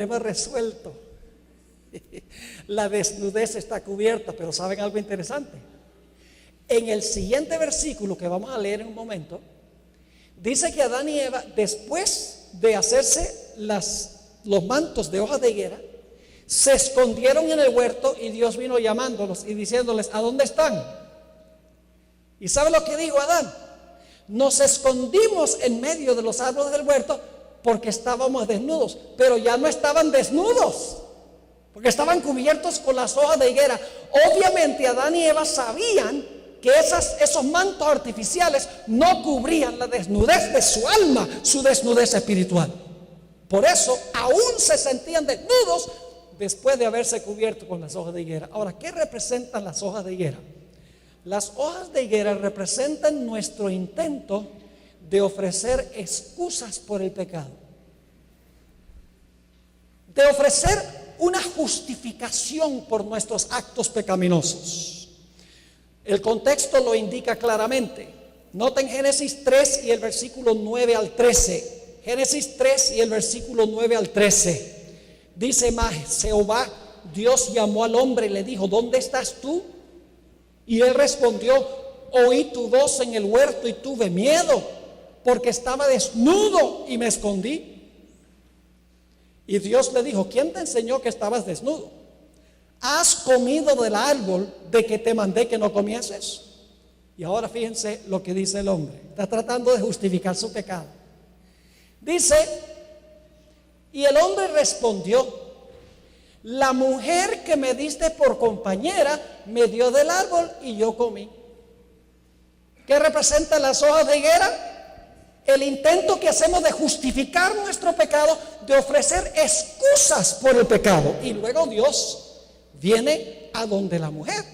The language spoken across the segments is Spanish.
tema resuelto. La desnudez está cubierta, pero ¿saben algo interesante? En el siguiente versículo que vamos a leer en un momento, dice que Adán y Eva, después de hacerse los mantos de hojas de higuera, se escondieron en el huerto y Dios vino llamándolos y diciéndoles: ¿a dónde están? ¿Y sabe lo que dijo Adán? Nos escondimos en medio de los árboles del huerto porque estábamos desnudos, pero ya no estaban desnudos, porque estaban cubiertos con las hojas de higuera. Obviamente Adán y Eva sabían que esos mantos artificiales no cubrían la desnudez de su alma, su desnudez espiritual. Por eso aún se sentían desnudos después de haberse cubierto con las hojas de higuera. Ahora, ¿qué representan las hojas de higuera? Las hojas de higuera representan nuestro intento de ofrecer excusas por el pecado, de ofrecer una justificación por nuestros actos pecaminosos. El contexto lo indica claramente. Noten Génesis 3 y el versículo 9 al 13. Génesis 3 y el versículo 9 al 13. Dice Jehová Dios llamó al hombre y le dijo: ¿dónde estás tú? Y él respondió: oí tu voz en el huerto y tuve miedo, porque estaba desnudo y me escondí. Y Dios le dijo: ¿quién te enseñó que estabas desnudo? ¿Has comido del árbol de que te mandé que no comieses? Y ahora fíjense lo que dice el hombre. Está tratando de justificar su pecado. Dice: y el hombre respondió: la mujer que me diste por compañera me dio del árbol y yo comí. ¿Qué representan las hojas de higuera? El intento que hacemos de justificar nuestro pecado, de ofrecer excusas por el pecado. Y luego Dios viene a donde la mujer.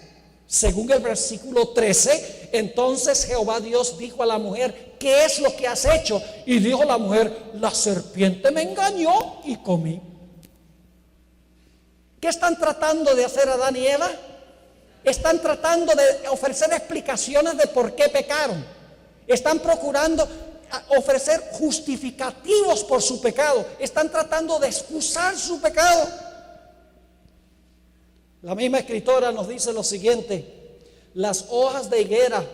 Según el versículo 13, entonces Jehová Dios dijo a la mujer: ¿qué es lo que has hecho? Y dijo la mujer: la serpiente me engañó y comí. ¿Qué están tratando de hacer Adán y Eva? Están tratando de ofrecer explicaciones de por qué pecaron. Están procurando ofrecer justificativos por su pecado. Están tratando de excusar su pecado. La misma escritora nos dice lo siguiente: las hojas de higuera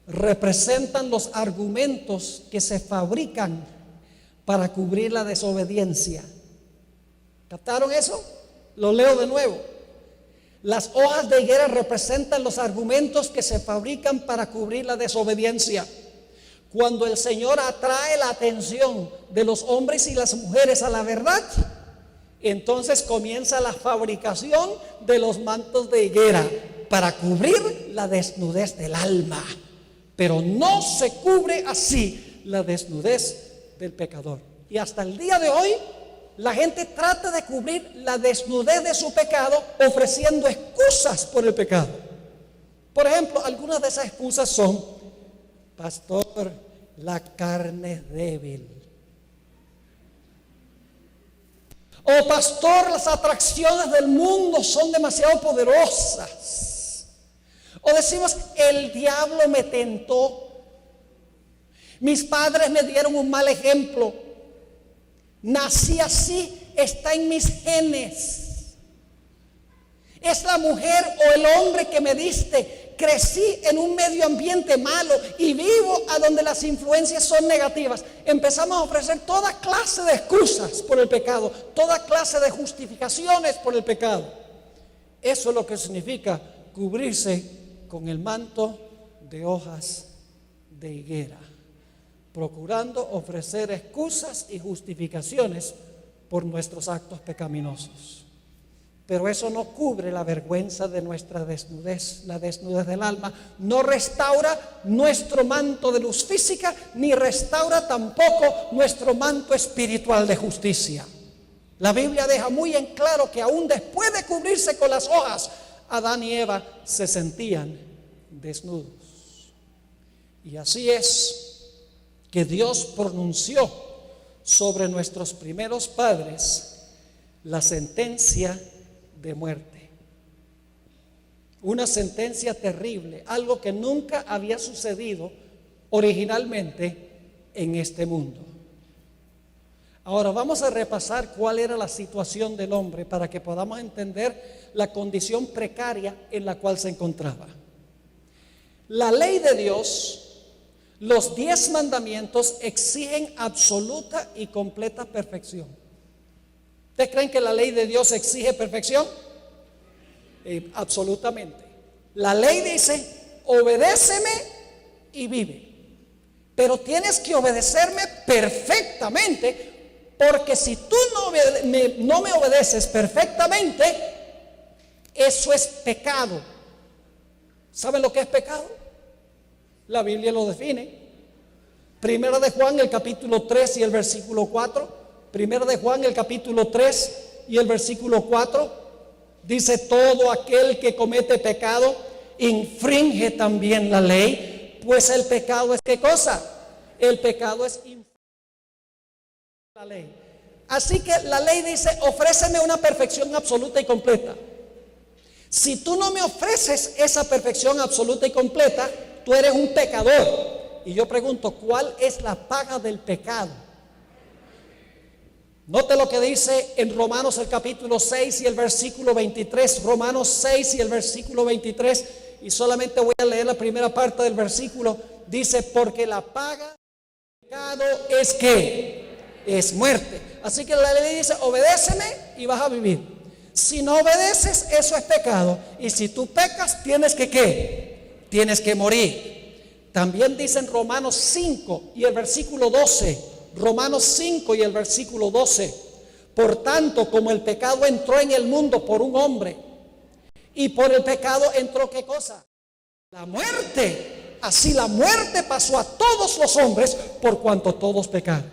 representan los argumentos que se fabrican para cubrir la desobediencia. ¿Captaron eso? Lo leo de nuevo. Las hojas de higuera representan los argumentos que se fabrican para cubrir la desobediencia. Cuando el Señor atrae la atención de los hombres y las mujeres a la verdad, entonces comienza la fabricación de los mantos de higuera para cubrir la desnudez del alma. Pero no se cubre así la desnudez del pecador. Y hasta el día de hoy, la gente trata de cubrir la desnudez de su pecado ofreciendo excusas por el pecado. Por ejemplo, algunas de esas excusas son: pastor, la carne es débil. O pastor, las atracciones del mundo son demasiado poderosas. O decimos: el diablo me tentó. Mis padres me dieron un mal ejemplo. Nací así, está en mis genes. Es la mujer o el hombre que me diste. Crecí en un medio ambiente malo y vivo a donde las influencias son negativas. Empezamos a ofrecer toda clase de excusas por el pecado, toda clase de justificaciones por el pecado. Eso es lo que significa cubrirse con el manto de hojas de higuera, procurando ofrecer excusas y justificaciones por nuestros actos pecaminosos. Pero eso no cubre la vergüenza de nuestra desnudez, la desnudez del alma. No restaura nuestro manto de luz física, ni restaura tampoco nuestro manto espiritual de justicia. La Biblia deja muy en claro que aún después de cubrirse con las hojas, Adán y Eva se sentían desnudos. Y así es que Dios pronunció sobre nuestros primeros padres la sentencia de muerte. Una sentencia terrible, algo que nunca había sucedido originalmente en este mundo. Ahora vamos a repasar cuál era la situación del hombre para que podamos entender la condición precaria en la cual se encontraba. La ley de Dios, los 10 mandamientos exigen absoluta y completa perfección. ¿Ustedes creen que la ley de Dios exige perfección? Absolutamente. La ley dice, obedéceme y vive. Pero tienes que obedecerme perfectamente, porque si tú no me obedeces perfectamente, eso es pecado. ¿Saben lo que es pecado? La Biblia lo define. Primera de Juan, el capítulo 3 y el versículo 4. Primera de Juan, el capítulo 3 y el versículo 4. Dice, todo aquel que comete pecado infringe también la ley, pues el pecado es ¿qué cosa? El pecado es infringir la ley. Así que la ley dice, ofréceme una perfección absoluta y completa. Si tú no me ofreces esa perfección absoluta y completa, tú eres un pecador. Y yo pregunto, ¿cuál es la paga del pecado? Note lo que dice en Romanos el capítulo 6 y el versículo 23. Romanos 6 y el versículo 23. Y solamente voy a leer la primera parte del versículo. Dice, porque la paga del pecado es ¿qué? Es muerte. Así que la ley dice, obedéceme y vas a vivir. Si no obedeces, eso es pecado. Y si tú pecas, tienes que ¿qué? Tienes que morir. También dice en Romanos 5 y el versículo 12. Romanos 5 y el versículo 12. Por tanto, como el pecado entró en el mundo por un hombre, y por el pecado entró ¿qué cosa? La muerte. Así la muerte pasó a todos los hombres por cuanto todos pecaron.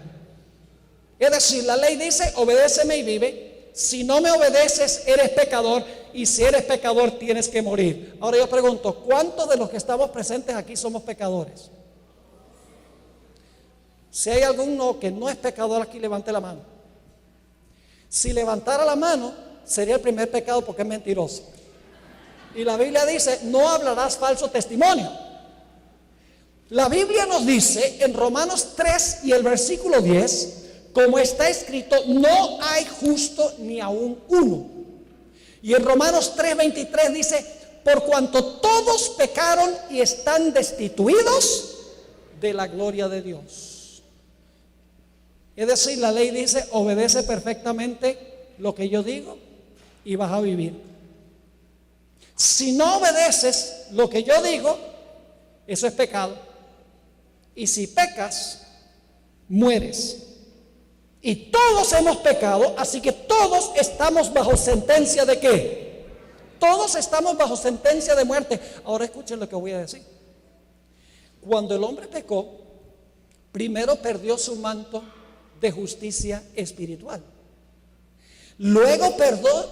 Es decir, la ley dice, obedéceme y vive. Si no me obedeces, eres pecador. Y si eres pecador, tienes que morir. Ahora yo pregunto, ¿cuántos de los que estamos presentes aquí somos pecadores? Si hay alguno que no es pecador aquí, levante la mano. Si levantara la mano, sería el primer pecado porque es mentiroso. Y la Biblia dice, no hablarás falso testimonio. La Biblia nos dice en Romanos 3 y el versículo 10, como está escrito, no hay justo ni aún uno. Y en Romanos 3:23 dice, por cuanto todos pecaron y están destituidos de la gloria de Dios. Es decir, la ley dice, obedece perfectamente lo que yo digo y vas a vivir. Si no obedeces lo que yo digo, eso es pecado. Y si pecas, mueres. Y todos hemos pecado, así que todos estamos bajo sentencia de ¿qué? Todos estamos bajo sentencia de muerte. Ahora escuchen lo que voy a decir. Cuando el hombre pecó, primero perdió su manto de justicia espiritual. Luego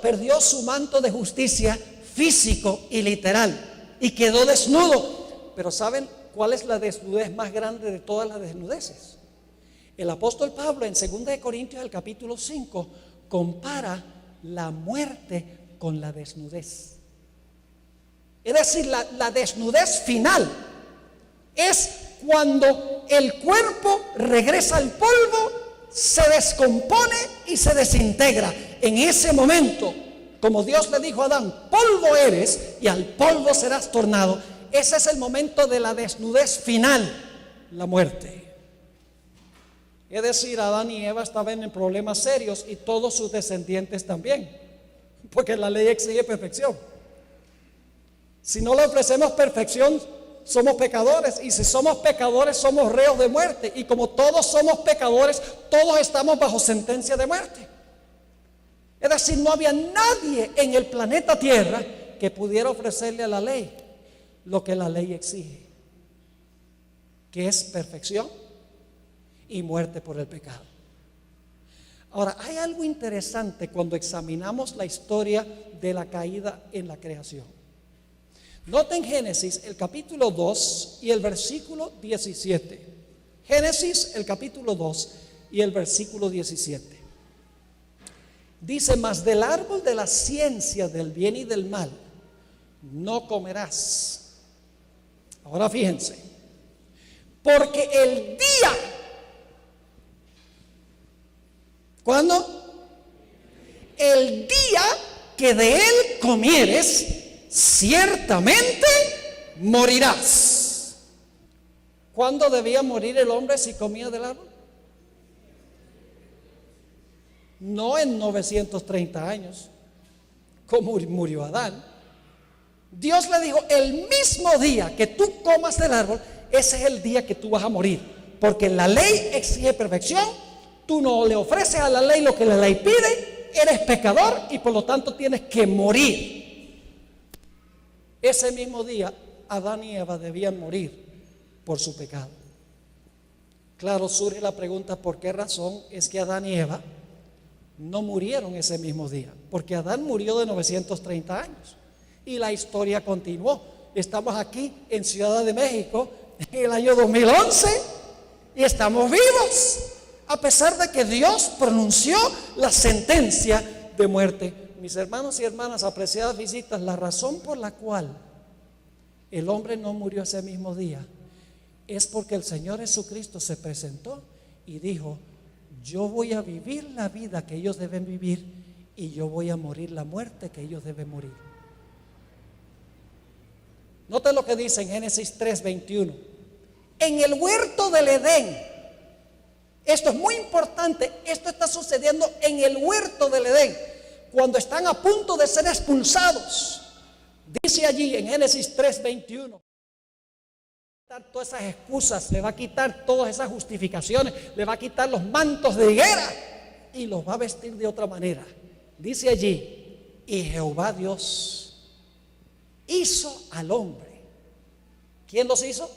perdió su manto de justicia físico y literal y quedó desnudo. Pero ¿saben cuál es la desnudez más grande de todas las desnudeces? El apóstol Pablo en 2 Corintios el capítulo 5 compara la muerte con la desnudez. Es decir, la desnudez final es cuando el cuerpo regresa al polvo, se descompone y se desintegra. En ese momento, como Dios le dijo a Adán, polvo eres y al polvo serás tornado. Ese es el momento de la desnudez final, la muerte. Es decir, Adán y Eva estaban en problemas serios y todos sus descendientes también, porque la ley exige perfección. Si no le ofrecemos perfección, somos pecadores, y si somos pecadores, somos reos de muerte. Y como todos somos pecadores, todos estamos bajo sentencia de muerte. Es decir, no había nadie en el planeta Tierra que pudiera ofrecerle a la ley lo que la ley exige, que es perfección y muerte por el pecado. Ahora, hay algo interesante cuando examinamos la historia de la caída en la creación. Noten Génesis, el capítulo 2 y el versículo 17. Génesis, el capítulo 2 y el versículo 17. Dice, mas del árbol de la ciencia del bien y del mal no comerás. Ahora fíjense, porque el día ¿Cuándo? El día que de él comieres, ciertamente morirás. ¿Cuándo debía morir el hombre si comía del árbol? No en 930 años, como murió Adán. Dios le dijo, el mismo día que tú comas del árbol, ese es el día que tú vas a morir. Porque la ley exige perfección, tú no le ofreces a la ley lo que la ley pide, eres pecador y por lo tanto tienes que morir. Ese mismo día, Adán y Eva debían morir por su pecado. Claro, surge la pregunta, ¿por qué razón es que Adán y Eva no murieron ese mismo día? Porque Adán murió de 930 años y la historia continuó. Estamos aquí en Ciudad de México en el año 2011 y estamos vivos, a pesar de que Dios pronunció la sentencia de muerte. Mis hermanos y hermanas, apreciadas visitas, la razón por la cual el hombre no murió ese mismo día es porque el Señor Jesucristo se presentó y dijo, yo voy a vivir la vida que ellos deben vivir y yo voy a morir la muerte que ellos deben morir. Note lo que dice en Génesis 3:21. En el huerto del Edén, esto es muy importante, esto está sucediendo en el huerto del Edén, cuando están a punto de ser expulsados. Dice allí en Génesis 3:21. Todas esas excusas, le va a quitar todas esas justificaciones, le va a quitar los mantos de higuera y los va a vestir de otra manera. Dice allí, y Jehová Dios hizo al hombre. ¿Quién los hizo?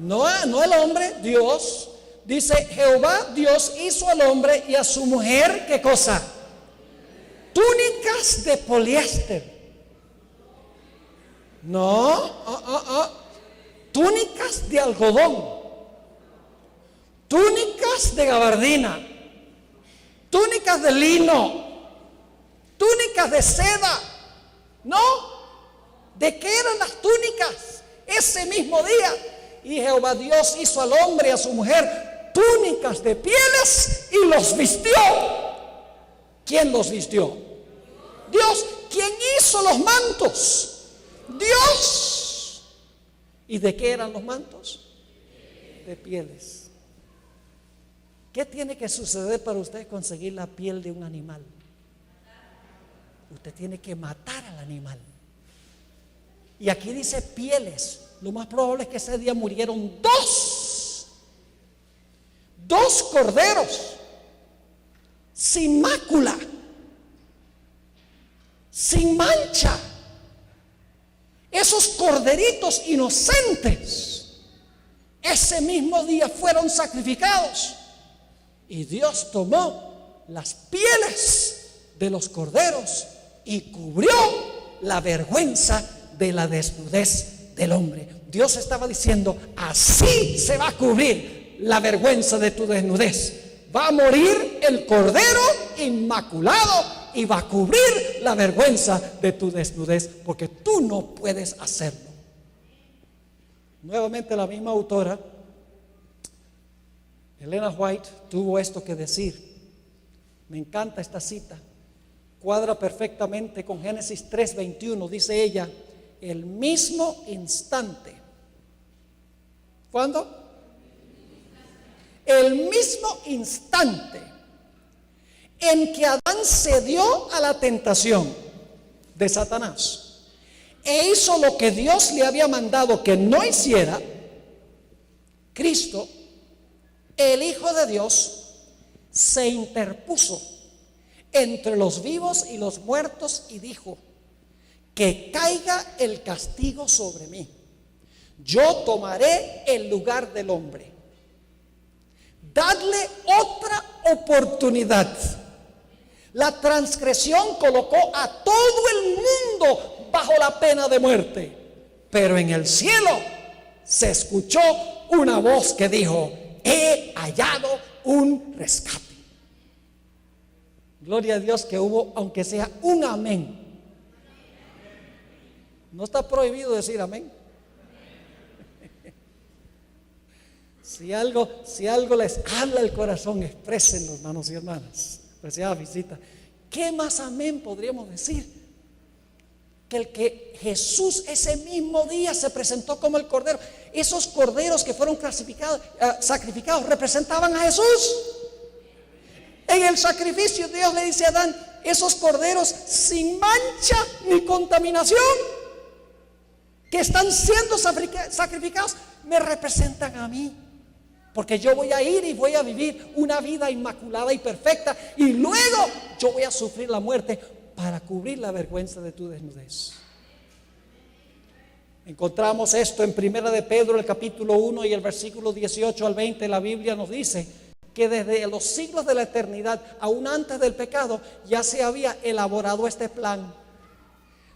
No el hombre, Dios. Dice, Jehová Dios hizo al hombre y a su mujer, ¿qué cosa? Túnicas de poliéster. Túnicas de algodón, túnicas de gabardina, túnicas de lino, túnicas de seda. ¿No? ¿De qué eran las túnicas? Ese mismo día. Y Jehová Dios hizo al hombre y a su mujer túnicas de pieles y los vistió. ¿Quién los vistió? Dios. ¿Quién hizo los mantos? Dios. ¿Y de qué eran los mantos? De pieles. ¿Qué tiene que suceder para usted conseguir la piel de un animal? Usted tiene que matar al animal. Y aquí dice pieles. Lo más probable es que ese día murieron dos corderos sin mácula, sin mancha. Esos corderitos inocentes ese mismo día fueron sacrificados y Dios tomó las pieles de los corderos y cubrió la vergüenza de la desnudez del hombre. Dios estaba diciendo, así se va a cubrir la vergüenza de tu desnudez. Va a morir el cordero inmaculado y va a cubrir la vergüenza de tu desnudez, porque tú no puedes hacerlo. Nuevamente la misma autora, Elena White, tuvo esto que decir. Me encanta esta cita. Cuadra perfectamente con Génesis 3:21. Dice ella, el mismo instante. ¿Cuándo? El mismo instante en que Adán cedió a la tentación de Satanás e hizo lo que Dios le había mandado que no hiciera, Cristo, el Hijo de Dios, se interpuso entre los vivos y los muertos y dijo, que caiga el castigo sobre mí. Yo tomaré el lugar del hombre. Dadle otra oportunidad. La transgresión colocó a todo el mundo bajo la pena de muerte. Pero en el cielo se escuchó una voz que dijo, he hallado un rescate. Gloria a Dios que hubo, aunque sea un amén. No está prohibido decir amén. Si algo les habla el corazón, exprésenlo, hermanos y hermanas. Apreciada visita. ¿Qué más amén podríamos decir? Que Jesús ese mismo día se presentó como el Cordero. Esos corderos que fueron sacrificados representaban a Jesús. En el sacrificio Dios le dice a Adán: esos corderos sin mancha ni contaminación que están siendo sacrificados me representan a mí, porque yo voy a ir y voy a vivir una vida inmaculada y perfecta, y luego yo voy a sufrir la muerte para cubrir la vergüenza de tu desnudez. Encontramos esto en 1 de Pedro, el capítulo 1 y el versículo 18 al 20. La Biblia nos dice que desde los siglos de la eternidad, aún antes del pecado, ya se había elaborado este plan.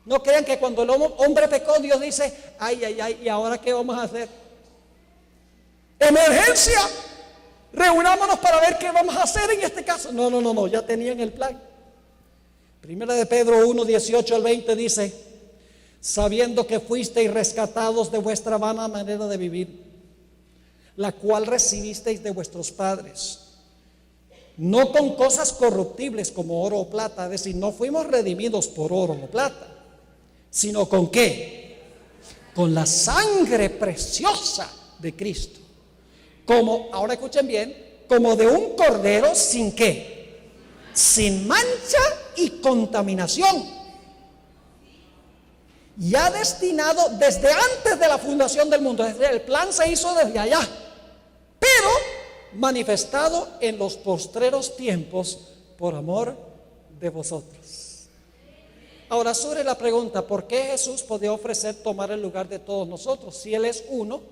No crean que cuando el hombre pecó, Dios dice: ay, ay, ay, ¿y ahora qué vamos a hacer? ¡Emergencia! Reunámonos para ver qué vamos a hacer en este caso. No, ya tenían el plan. 1 de Pedro 1, 18 al 20 dice: sabiendo que fuisteis rescatados de vuestra vana manera de vivir, la cual recibisteis de vuestros padres, no con cosas corruptibles como oro o plata. Es decir, no fuimos redimidos por oro o plata, sino ¿con qué? Con la sangre preciosa de Cristo, como, ahora escuchen bien, como de un cordero sin ¿qué? Sin mancha y contaminación, ya destinado desde antes de la fundación del mundo. Es decir, el plan se hizo desde allá, pero manifestado en los postreros tiempos por amor de vosotros. Ahora surge la pregunta: ¿por qué Jesús podía ofrecer tomar el lugar de todos nosotros si Él es uno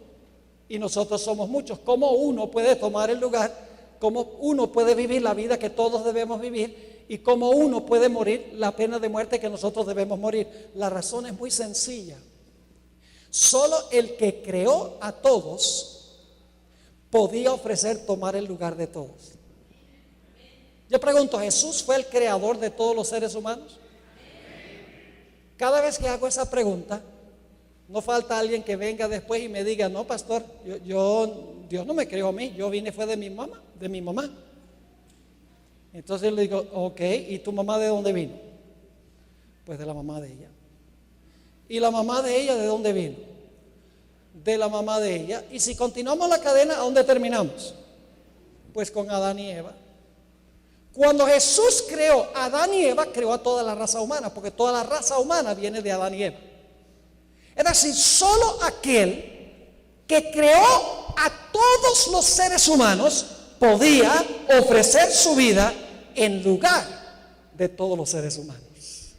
y nosotros somos muchos? ¿Cómo uno puede tomar el lugar? ¿Cómo uno puede vivir la vida que todos debemos vivir? ¿Y cómo uno puede morir la pena de muerte que nosotros debemos morir? La razón es muy sencilla. Solo el que creó a todos podía ofrecer tomar el lugar de todos. Yo pregunto: ¿Jesús fue el creador de todos los seres humanos? Cada vez que hago esa pregunta, no falta alguien que venga después y me diga: no, pastor, Dios no me creó a mí, yo vine fue de mi mamá. Entonces le digo: ok, ¿y tu mamá de dónde vino? Pues de la mamá de ella. ¿Y la mamá de ella de dónde vino? De la mamá de ella. Y si continuamos la cadena, ¿a dónde terminamos? Pues con Adán y Eva. Cuando Jesús creó a Adán y Eva, creó a toda la raza humana, porque toda la raza humana viene de Adán y Eva. Es decir, solo aquel que creó a todos los seres humanos podía ofrecer su vida en lugar de todos los seres humanos.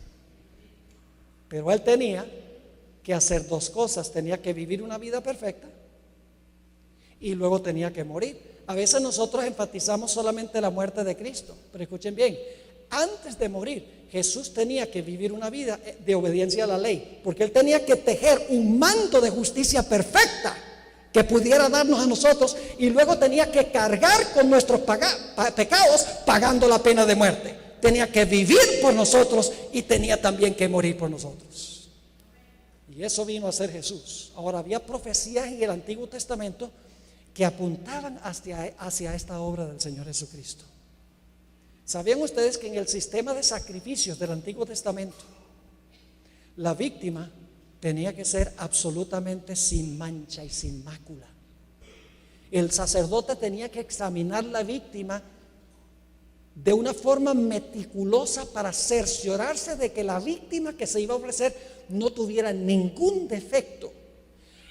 Pero Él tenía que hacer dos cosas: tenía que vivir una vida perfecta y luego tenía que morir. A veces nosotros enfatizamos solamente la muerte de Cristo, pero escuchen bien: antes de morir, Jesús tenía que vivir una vida de obediencia a la ley, porque Él tenía que tejer un manto de justicia perfecta que pudiera darnos a nosotros, y luego tenía que cargar con nuestros pecados, pagando la pena de muerte. Tenía que vivir por nosotros y tenía también que morir por nosotros. Y eso vino a ser Jesús. Ahora, había profecías en el Antiguo Testamento que apuntaban hacia esta obra del Señor Jesucristo. ¿Sabían ustedes que en el sistema de sacrificios del Antiguo Testamento, la víctima tenía que ser absolutamente sin mancha y sin mácula? El sacerdote tenía que examinar la víctima de una forma meticulosa para cerciorarse de que la víctima que se iba a ofrecer no tuviera ningún defecto.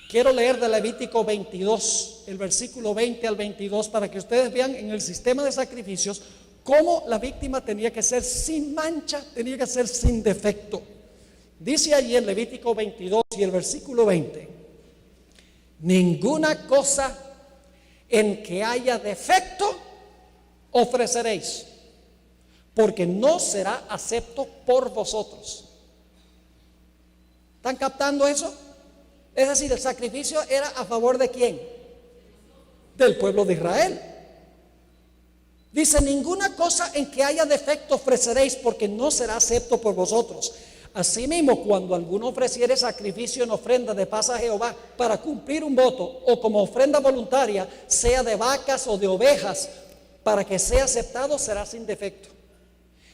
Quiero leer de Levítico 22, el versículo 20 al 22, para que ustedes vean en el sistema de sacrificios cómo la víctima tenía que ser sin mancha, tenía que ser sin defecto. Dice allí en Levítico 22 y el versículo 20: ninguna cosa en que haya defecto ofreceréis, porque no será acepto por vosotros. ¿Están captando eso? Es decir, el sacrificio era a favor ¿de quién? Del pueblo de Israel. Dice: ninguna cosa en que haya defecto ofreceréis, porque no será acepto por vosotros. Asimismo, cuando alguno ofreciere sacrificio en ofrenda de paz a Jehová para cumplir un voto, o como ofrenda voluntaria, sea de vacas o de ovejas, para que sea aceptado, será sin defecto.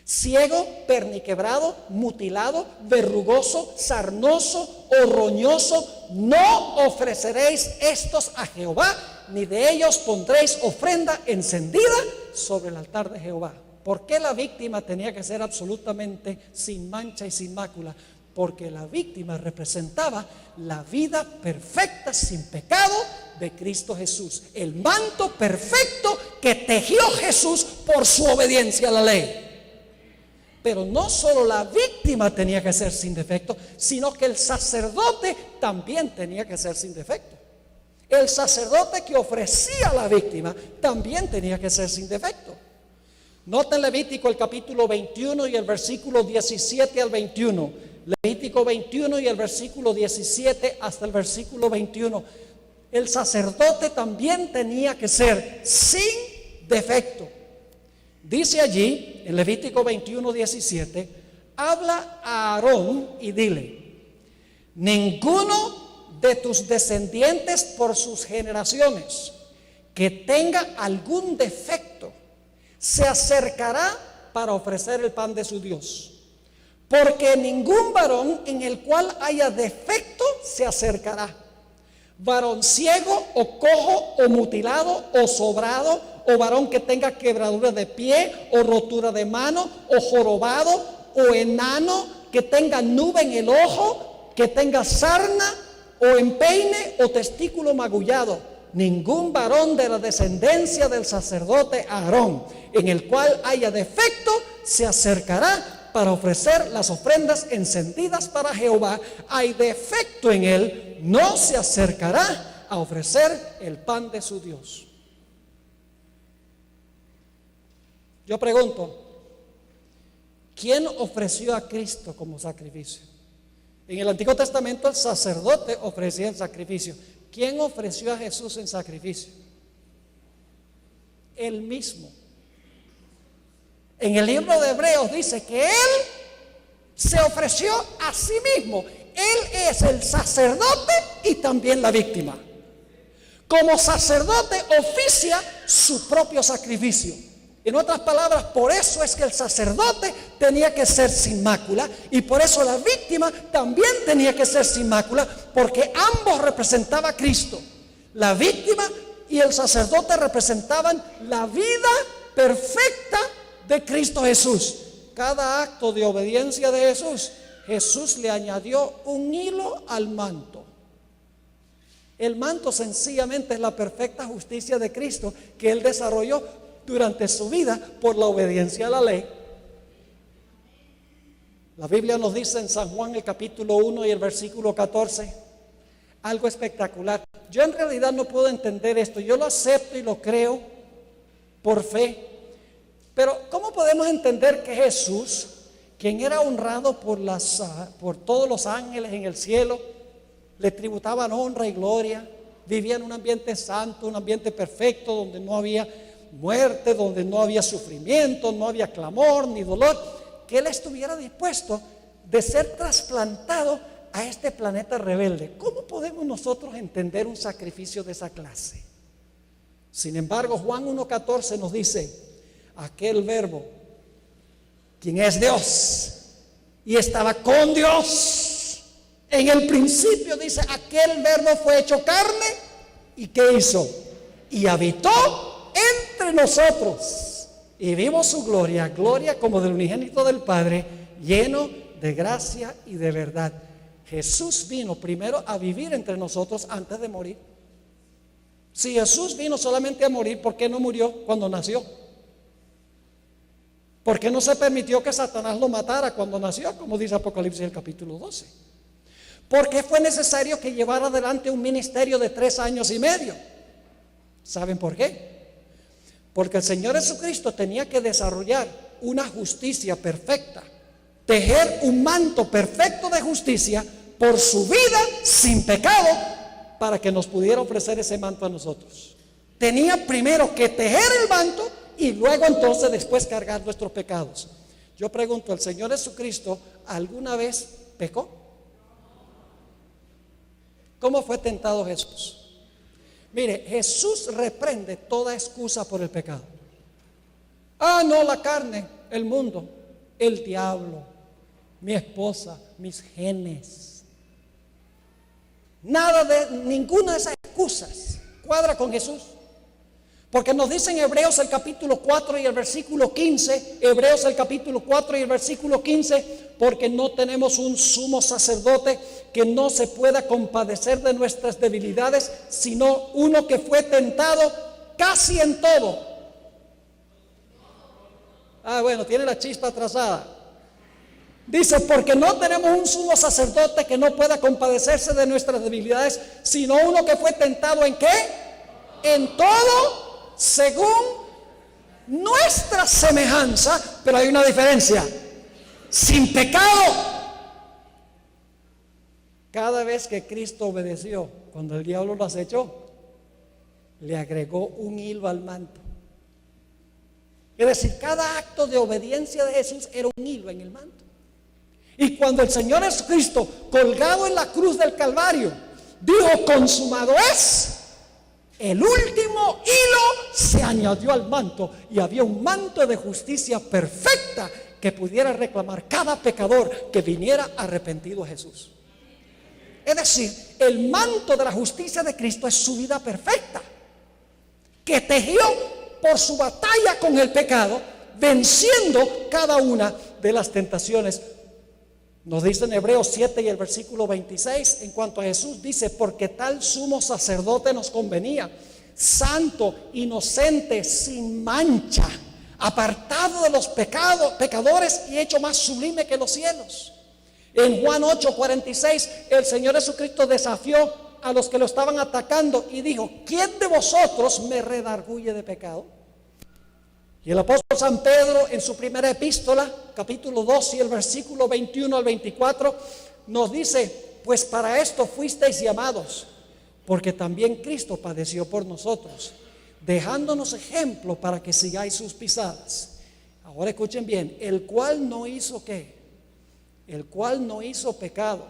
Ciego, perniquebrado, mutilado, verrugoso, sarnoso o roñoso, no ofreceréis estos a Jehová, ni de ellos pondréis ofrenda encendida sobre el altar de Jehová. ¿Por qué la víctima tenía que ser absolutamente sin mancha y sin mácula? Porque la víctima representaba la vida perfecta, sin pecado, de Cristo Jesús. El manto perfecto que tejió Jesús por su obediencia a la ley. Pero no solo la víctima tenía que ser sin defecto, sino que el sacerdote también tenía que ser sin defecto. El sacerdote que ofrecía a la víctima también tenía que ser sin defecto. Nota en Levítico el capítulo 21 y el versículo 17 al 21. Levítico 21 y el versículo 17 hasta el versículo 21. El sacerdote también tenía que ser sin defecto. Dice allí, en Levítico 21, 17, habla a Aarón y dile: ninguno de tus descendientes por sus generaciones que tenga algún defecto se acercará para ofrecer el pan de su Dios, porque ningún varón en el cual haya defecto se acercará. Varón ciego o cojo o mutilado o sobrado, o varón que tenga quebradura de pie o rotura de mano, o jorobado o enano, que tenga nube en el ojo, que tenga sarna o empeine o testículo magullado. Ningún varón de la descendencia del sacerdote Aarón en el cual haya defecto se acercará para ofrecer las ofrendas encendidas para Jehová. Hay defecto en él, no se acercará a ofrecer el pan de su Dios. Yo pregunto, ¿quién ofreció a Cristo como sacrificio? En el Antiguo Testamento el sacerdote ofrecía el sacrificio. ¿Quién ofreció a Jesús en sacrificio? Él mismo. En el libro de Hebreos dice que Él se ofreció a sí mismo. Él es el sacerdote y también la víctima. Como sacerdote oficia su propio sacrificio. En otras palabras, por eso es que el sacerdote tenía que ser sin mácula, y por eso la víctima también tenía que ser sin mácula, porque ambos representaban a Cristo. La víctima y el sacerdote representaban la vida perfecta de Cristo Jesús. Cada acto de obediencia de Jesús, Jesús le añadió un hilo al manto. El manto sencillamente es la perfecta justicia de Cristo que Él desarrolló durante su vida por la obediencia a la ley. La Biblia nos dice en San Juan el capítulo 1 y el versículo 14 algo espectacular. Yo en realidad no puedo entender esto, yo lo acepto y lo creo por fe, pero ¿cómo podemos entender que Jesús, quien era honrado por todos los ángeles en el cielo, le tributaban honra y gloria, vivía en un ambiente santo, un ambiente perfecto donde no había muerte, donde no había sufrimiento, no había clamor ni dolor, que Él estuviera dispuesto de ser trasplantado a este planeta rebelde? ¿Cómo podemos nosotros entender un sacrificio de esa clase? Sin embargo, Juan 1:14 nos dice: aquel verbo, quien es Dios y estaba con Dios en el principio, dice, aquel verbo fue hecho carne, ¿y qué hizo? Y habitó entre nosotros, y vimos su gloria, gloria como del unigénito del Padre, lleno de gracia y de verdad. Jesús vino primero a vivir entre nosotros antes de morir. Si Jesús vino solamente a morir, ¿por qué no murió cuando nació? ¿Por qué no se permitió que Satanás lo matara cuando nació, como dice Apocalipsis el capítulo 12? ¿Por qué fue necesario que llevara adelante un ministerio de 3 años y medio? ¿Saben por qué? Porque el Señor Jesucristo tenía que desarrollar una justicia perfecta, tejer un manto perfecto de justicia por su vida sin pecado, para que nos pudiera ofrecer ese manto a nosotros. Tenía primero que tejer el manto y luego entonces después cargar nuestros pecados. Yo pregunto, ¿el Señor Jesucristo alguna vez pecó? ¿Cómo fue tentado Jesús? Mire, Jesús reprende toda excusa por el pecado. Ah, no, la carne, el mundo, el diablo, mi esposa, mis genes. Ninguna de esas excusas cuadra con Jesús. Porque nos dice en Hebreos el capítulo 4 y el versículo 15, Hebreos el capítulo 4 y el versículo 15, porque no tenemos un sumo sacerdote que no se pueda compadecer de nuestras debilidades, sino uno que fue tentado casi en todo. Ah, bueno, tiene la chispa atrasada. Dice, porque no tenemos un sumo sacerdote que no pueda compadecerse de nuestras debilidades, sino uno que fue tentado ¿en qué? En todo según nuestra semejanza, pero hay una diferencia: sin pecado. Cada vez que Cristo obedeció, cuando el diablo lo acechó, le agregó un hilo al manto. Es decir, cada acto de obediencia de Jesús era un hilo en el manto. Y cuando el Señor Jesucristo, colgado en la cruz del Calvario, dijo: consumado es, el último hilo se añadió al manto, y había un manto de justicia perfecta que pudiera reclamar cada pecador que viniera arrepentido a Jesús. Es decir, el manto de la justicia de Cristo es su vida perfecta, que tejió por su batalla con el pecado, venciendo cada una de las tentaciones. Nos dice en Hebreos 7 y el versículo 26, en cuanto a Jesús, dice: porque tal sumo sacerdote nos convenía, santo, inocente, sin mancha, apartado de los pecadores y hecho más sublime que los cielos. En Juan 8:46, el Señor Jesucristo desafió a los que lo estaban atacando y dijo: ¿quién de vosotros me redarguye de pecado? Y el apóstol San Pedro, en su primera epístola, capítulo 2 y el versículo 21 al 24, nos dice: pues para esto fuisteis llamados, porque también Cristo padeció por nosotros, dejándonos ejemplo para que sigáis sus pisadas. Ahora escuchen bien: el cual no hizo ¿qué? El cual no hizo pecado,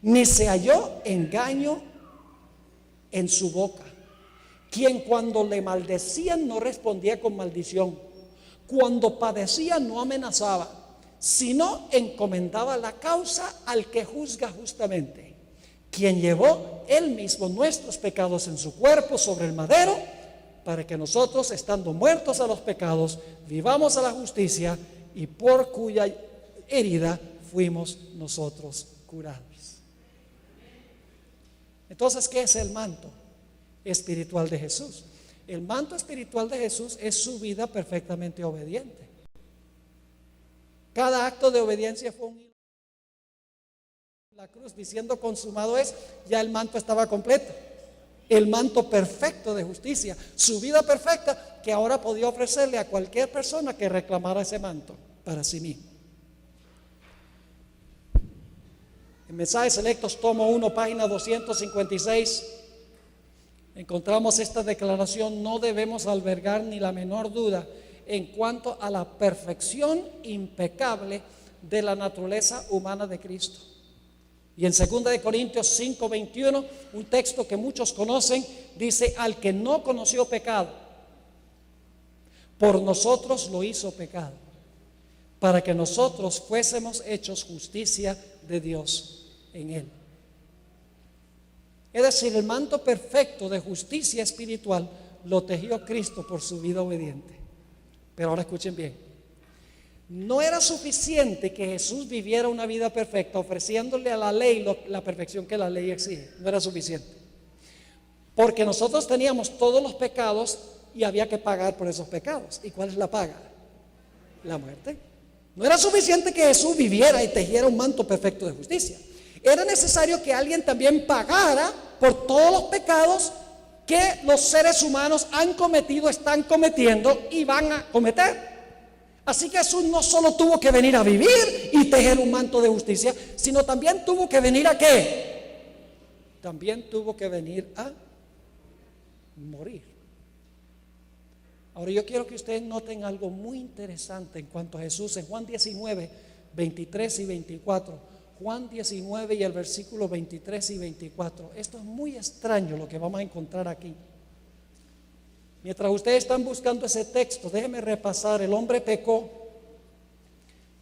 ni se halló engaño en su boca, quien cuando le maldecían no respondía con maldición, cuando padecía no amenazaba, sino encomendaba la causa al que juzga justamente, quien llevó él mismo nuestros pecados en su cuerpo sobre el madero, para que nosotros, estando muertos a los pecados, vivamos a la justicia, y por cuya herida fuimos nosotros curados. Entonces, ¿qué es el manto espiritual de Jesús? El manto espiritual de Jesús es su vida perfectamente obediente. Cada acto de obediencia fue un hilo. La cruz diciendo: consumado es, ya el manto estaba completo. El manto perfecto de justicia, su vida perfecta, que ahora podía ofrecerle a cualquier persona que reclamara ese manto para sí mismo. En Mensajes Selectos, tomo 1, página 256, encontramos esta declaración: no debemos albergar ni la menor duda en cuanto a la perfección impecable de la naturaleza humana de Cristo. Y en 2 de Corintios 5, 21, un texto que muchos conocen, dice: al que no conoció pecado, por nosotros lo hizo pecado, para que nosotros fuésemos hechos justicia de Dios en él. Es decir, el manto perfecto de justicia espiritual lo tejió Cristo por su vida obediente. Pero ahora escuchen bien: no era suficiente que Jesús viviera una vida perfecta ofreciéndole a la ley la perfección que la ley exige. No era suficiente, porque nosotros teníamos todos los pecados y había que pagar por esos pecados. ¿Y cuál es la paga? La muerte. No era suficiente que Jesús viviera y tejiera un manto perfecto de justicia. Era necesario que alguien también pagara por todos los pecados que los seres humanos han cometido, están cometiendo y van a cometer. Así que Jesús no solo tuvo que venir a vivir y tejer un manto de justicia, sino también tuvo que venir ¿a qué? También tuvo que venir a morir. Ahora yo quiero que ustedes noten algo muy interesante en cuanto a Jesús en Juan 19, 23 y 24. Juan 19 y el versículo 23 y 24. Esto es muy extraño lo que vamos a encontrar aquí. Mientras ustedes están buscando ese texto, déjenme repasar. El hombre pecó.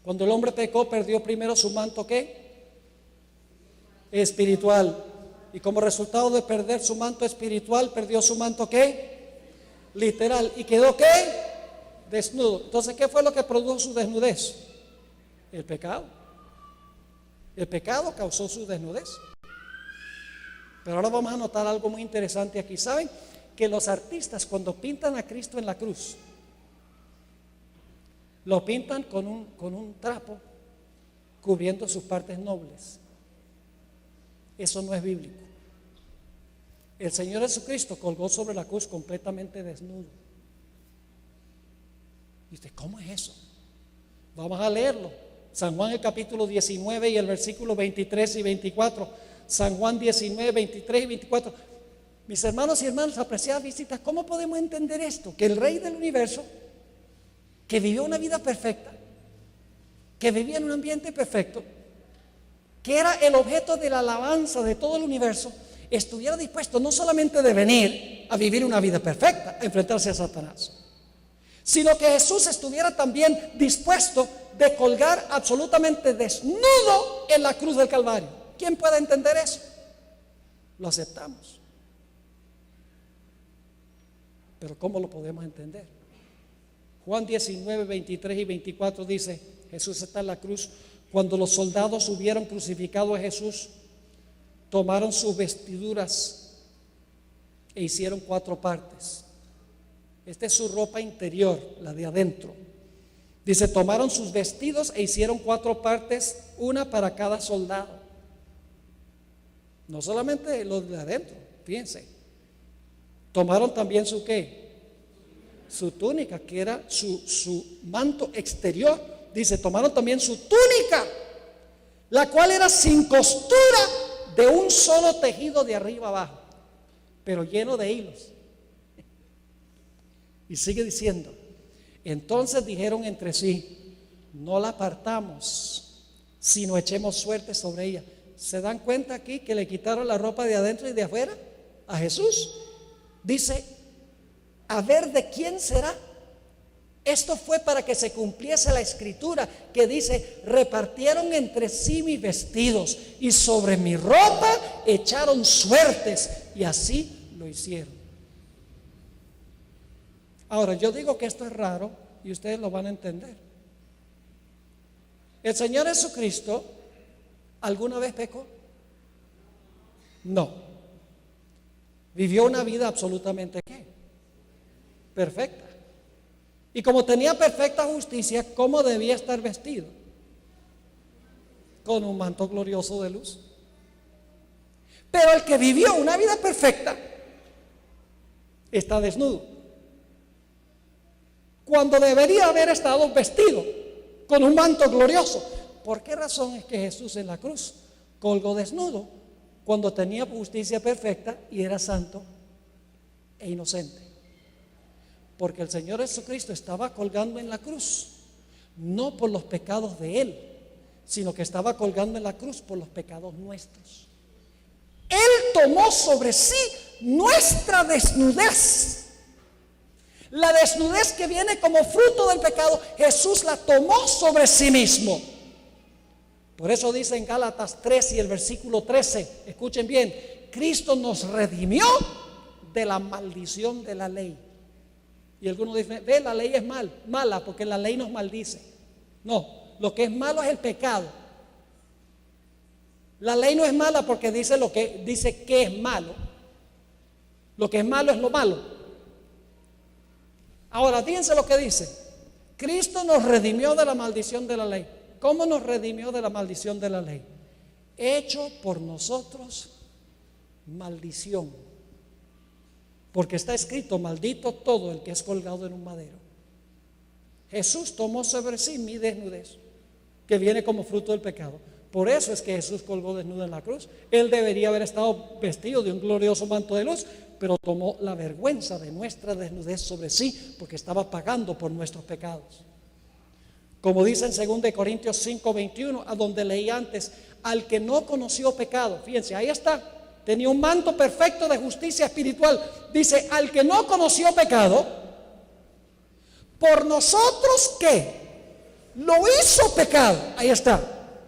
Cuando el hombre pecó, perdió primero su manto, ¿qué? Espiritual. Y como resultado de perder su manto espiritual, perdió su manto, ¿qué? Literal. ¿Y quedó qué? Desnudo. Entonces, ¿qué fue lo que produjo su desnudez? El pecado. El pecado causó su desnudez. Pero ahora vamos a notar algo muy interesante aquí. ¿Saben? Que los artistas, cuando pintan a Cristo en la cruz, lo pintan con un trapo cubriendo sus partes nobles. Eso no es bíblico. El Señor Jesucristo colgó sobre la cruz completamente desnudo. Y usted, ¿cómo es eso? Vamos a leerlo. San Juan el capítulo 19 y el versículo 23 y 24. San Juan 19, 23 y 24. Mis hermanos y hermanas, apreciadas visitas, ¿cómo podemos entender esto? Que el Rey del universo, que vivió una vida perfecta, que vivía en un ambiente perfecto, que era el objeto de la alabanza de todo el universo, estuviera dispuesto no solamente de venir a vivir una vida perfecta, a enfrentarse a Satanás, sino que Jesús estuviera también dispuesto de colgar absolutamente desnudo en la cruz del Calvario. ¿Quién puede entender eso? Lo aceptamos. Pero ¿cómo lo podemos entender? Juan 19, 23 y 24 dice, Jesús está en la cruz. Cuando los soldados hubieron crucificado a Jesús, tomaron sus vestiduras e hicieron 4 partes. Esta es su ropa interior, la de adentro. Dice, tomaron sus vestidos e hicieron 4 partes, una para cada soldado. No solamente los de adentro, fíjense. Tomaron también su ¿qué? Su túnica, que era su manto exterior. Dice, tomaron también su túnica, la cual era sin costura, de un solo tejido de arriba abajo, pero lleno de hilos. Y sigue diciendo, entonces dijeron entre sí, no la apartamos, sino echemos suerte sobre ella. ¿Se dan cuenta aquí que le quitaron la ropa de adentro y de afuera a Jesús? Dice, a ver de quién será. Esto fue para que se cumpliese la escritura que dice, repartieron entre sí mis vestidos y sobre mi ropa echaron suertes, y así lo hicieron. Ahora, yo digo que esto es raro y ustedes lo van a entender. ¿El Señor Jesucristo alguna vez pecó? No. Vivió una vida absolutamente ¿qué? Perfecta. Y como tenía perfecta justicia, ¿cómo debía estar vestido? Con un manto glorioso de luz. Pero el que vivió una vida perfecta está desnudo, cuando debería haber estado vestido con un manto glorioso. ¿Por qué razón es que Jesús en la cruz colgó desnudo cuando tenía justicia perfecta y era santo e inocente? Porque el Señor Jesucristo estaba colgando en la cruz no por los pecados de Él, sino que estaba colgando en la cruz por los pecados nuestros. Él tomó sobre sí nuestra desnudez. La desnudez que viene como fruto del pecado, Jesús la tomó sobre sí mismo. Por eso dice en Gálatas 3 y el versículo 13, escuchen bien, Cristo nos redimió de la maldición de la ley. Y algunos dicen, ve, la ley es mala porque la ley nos maldice. No, lo que es malo es el pecado. La ley no es mala porque dice lo que dice que es malo. Lo que es malo es lo malo. Ahora, fíjense lo que dice. Cristo nos redimió de la maldición de la ley. ¿Cómo nos redimió de la maldición de la ley? Hecho por nosotros maldición. Porque está escrito, maldito todo el que es colgado en un madero. Jesús tomó sobre sí mi desnudez, que viene como fruto del pecado. Por eso es que Jesús colgó desnudo en la cruz. Él debería haber estado vestido de un glorioso manto de luz, pero tomó la vergüenza de nuestra desnudez sobre sí, porque estaba pagando por nuestros pecados. Como dice en 2 Corintios 5:21, a donde leí antes, al que no conoció pecado, fíjense, ahí está, tenía un manto perfecto de justicia espiritual. Dice, al que no conoció pecado, por nosotros, ¿qué? Lo hizo pecado. Ahí está.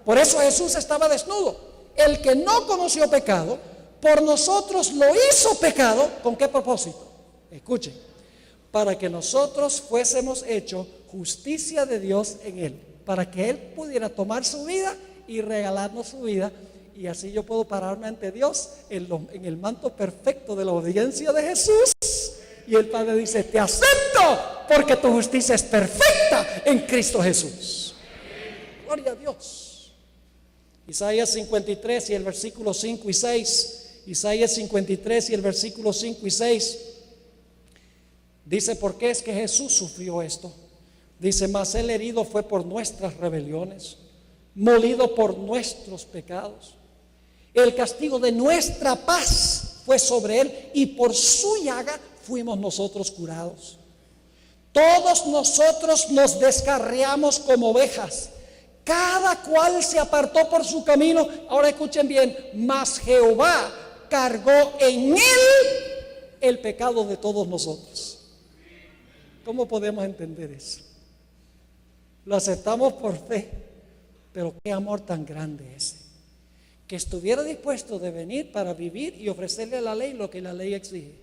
Por eso Jesús estaba desnudo. El que no conoció pecado, por nosotros lo hizo pecado. ¿Con qué propósito? Escuchen, para que nosotros fuésemos hechos justicia de Dios en Él, para que Él pudiera tomar su vida y regalarnos su vida, y así yo puedo pararme ante Dios en el manto perfecto de la obediencia de Jesús, y el Padre dice, te acepto porque tu justicia es perfecta en Cristo Jesús. Gloria a Dios. Isaías 53 y el versículo 5 y 6. Isaías 53 y el versículo 5 y 6 dice, ¿por qué es que Jesús sufrió esto? Dice, mas Él herido fue por nuestras rebeliones, molido por nuestros pecados. El castigo de nuestra paz fue sobre Él, y por su llaga fuimos nosotros curados. Todos nosotros nos descarriamos como ovejas, cada cual se apartó por su camino. Ahora escuchen bien, mas Jehová cargó en Él el pecado de todos nosotros. ¿Cómo podemos entender eso? Lo aceptamos por fe, pero qué amor tan grande ese, que estuviera dispuesto de venir para vivir y ofrecerle a la ley lo que la ley exige,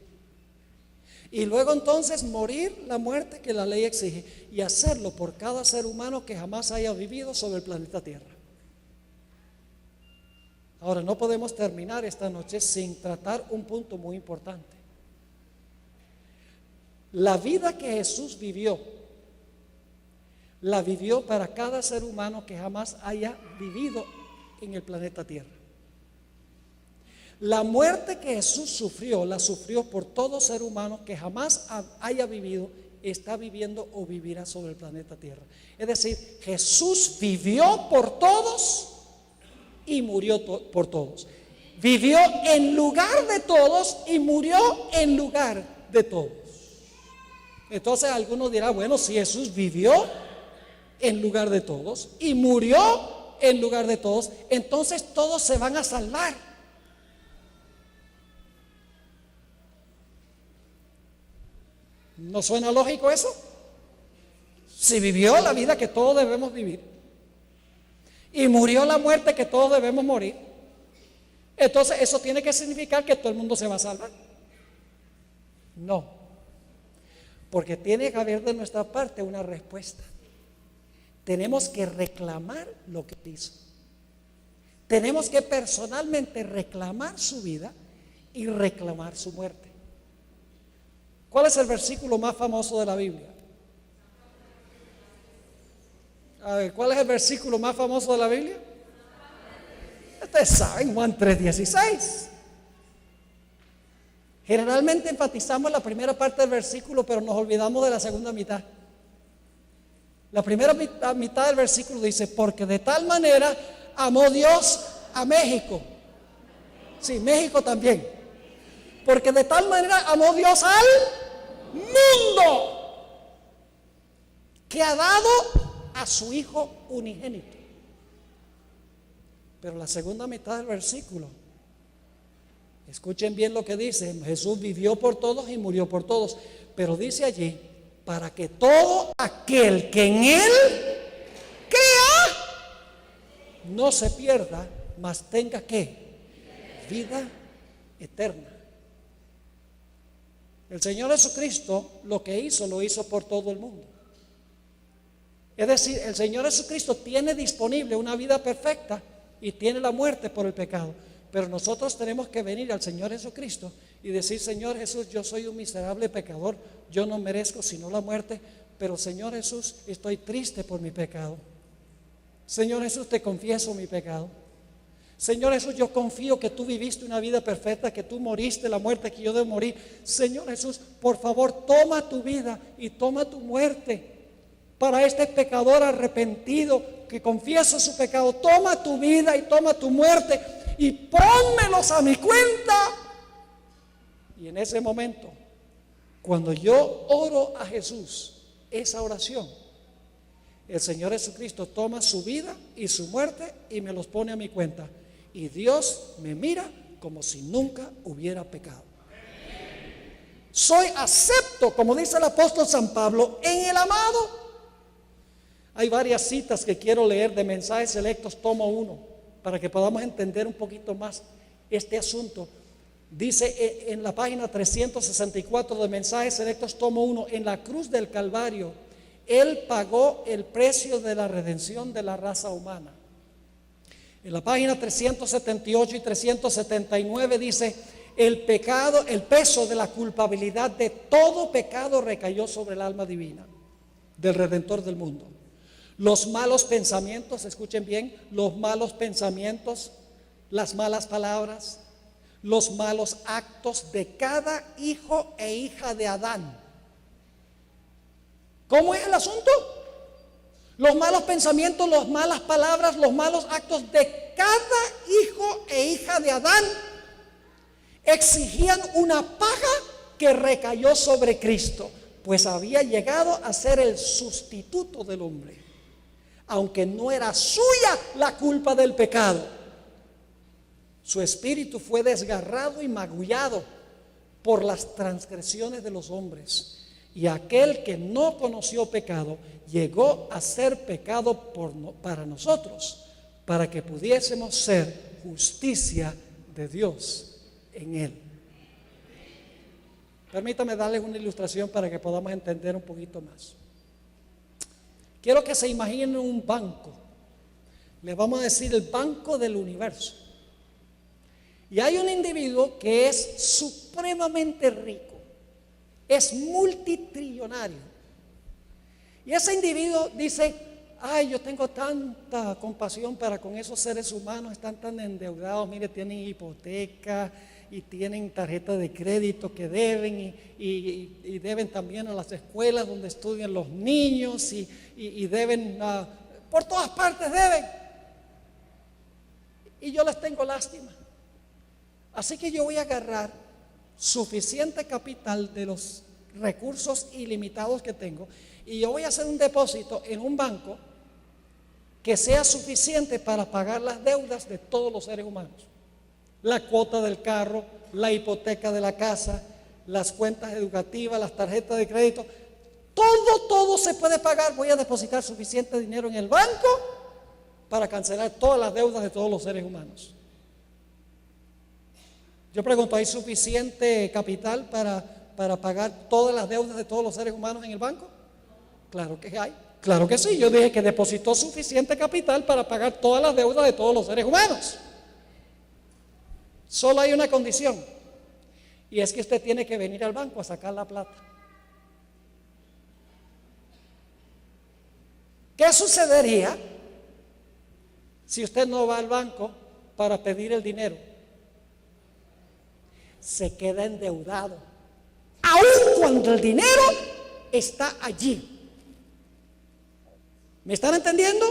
y luego entonces morir la muerte que la ley exige, y hacerlo por cada ser humano que jamás haya vivido sobre el planeta Tierra. Ahora, no podemos terminar esta noche sin tratar un punto muy importante. La vida que Jesús vivió, la vivió para cada ser humano que jamás haya vivido en el planeta Tierra. La muerte que Jesús sufrió, la sufrió por todo ser humano que jamás haya vivido, está viviendo o vivirá sobre el planeta Tierra. Es decir, Jesús vivió por todos y murió por todos. Vivió en lugar de todos y murió en lugar de todos. Entonces algunos dirán, bueno, si Jesús vivió en lugar de todos y murió en lugar de todos, entonces todos se van a salvar. ¿No suena lógico eso? Si vivió la vida que todos debemos vivir y murió la muerte que todos debemos morir, entonces eso tiene que significar que todo el mundo se va a salvar. No, porque tiene que haber de nuestra parte una respuesta. Tenemos que reclamar lo que hizo. Tenemos que personalmente reclamar su vida y reclamar su muerte. ¿Cuál es el versículo más famoso de la Biblia? A ver, ¿cuál es el versículo más famoso de la Biblia? Ustedes saben, Juan 3:16. Generalmente enfatizamos la primera parte del versículo, pero nos olvidamos de la segunda mitad. La primera mitad del versículo dice, porque de tal manera amó Dios a México. Sí, México también. Porque de tal manera amó Dios al mundo, que ha dado a su Hijo unigénito. Pero la segunda mitad del versículo, escuchen bien lo que dice, Jesús vivió por todos y murió por todos, pero dice allí, para que todo aquel que en Él crea no se pierda, mas tenga ¿qué? Vida eterna. El Señor Jesucristo lo que hizo, lo hizo por todo el mundo. Es decir, el Señor Jesucristo tiene disponible una vida perfecta y tiene la muerte por el pecado. Pero nosotros tenemos que venir al Señor Jesucristo y decir, Señor Jesús, yo soy un miserable pecador, yo no merezco sino la muerte, pero Señor Jesús, estoy triste por mi pecado. Señor Jesús, te confieso mi pecado. Señor Jesús, yo confío que tú viviste una vida perfecta, que tú moriste la muerte que yo debo morir. Señor Jesús, por favor, toma tu vida y toma tu muerte para este pecador arrepentido que confiesa su pecado. Toma tu vida y toma tu muerte y pónmelos a mi cuenta. Y en ese momento, cuando yo oro a Jesús, esa oración, el Señor Jesucristo toma su vida y su muerte y me los pone a mi cuenta. Y Dios me mira como si nunca hubiera pecado. Soy acepto, como dice el apóstol San Pablo, en el amado. Hay varias citas que quiero leer de Mensajes Selectos, tomo 1, para que podamos entender un poquito más este asunto. Dice en la página 364 de Mensajes Selectos, tomo 1, en la cruz del Calvario, Él pagó el precio de la redención de la raza humana. En la página 378 y 379 dice: el pecado, el peso de la culpabilidad de todo pecado recayó sobre el alma divina del Redentor del mundo. Los malos pensamientos, escuchen bien, los malos pensamientos, las malas palabras, los malos actos de cada hijo e hija de Adán. ¿Cómo es el asunto? Los malos pensamientos, las malas palabras, los malos actos de cada hijo e hija de Adán exigían una paga que recayó sobre Cristo, pues había llegado a ser el sustituto del hombre. Aunque no era suya la culpa del pecado, su espíritu fue desgarrado y magullado por las transgresiones de los hombres. Y aquel que no conoció pecado llegó a ser pecado para nosotros, para que pudiésemos ser justicia de Dios en él. Permítame darles una ilustración para que podamos entender un poquito más. Quiero que se imaginen un banco. Les vamos a decir el banco del universo. Y hay un individuo que es supremamente rico. Es multitrillonario. Y ese individuo dice: ay, yo tengo tanta compasión para con esos seres humanos, están tan endeudados, mire, tienen hipoteca y tienen tarjeta de crédito que deben y deben también a las escuelas donde estudian los niños y deben, por todas partes deben. Y yo les tengo lástima. Así que yo voy a agarrar suficiente capital de los recursos ilimitados que tengo y yo voy a hacer un depósito en un banco que sea suficiente para pagar las deudas de todos los seres humanos: la cuota del carro, la hipoteca de la casa, las cuentas educativas, las tarjetas de crédito, todo se puede pagar. Voy a depositar suficiente dinero en el banco para cancelar todas las deudas de todos los seres humanos. Yo pregunto, ¿hay suficiente capital para pagar todas las deudas de todos los seres humanos en el banco? Claro que hay, claro que sí. Yo dije que depositó suficiente capital para pagar todas las deudas de todos los seres humanos. Solo hay una condición, y es que usted tiene que venir al banco a sacar la plata. ¿Qué sucedería si usted no va al banco para pedir el dinero? Se queda endeudado, aun cuando el dinero está allí. ¿Me están entendiendo?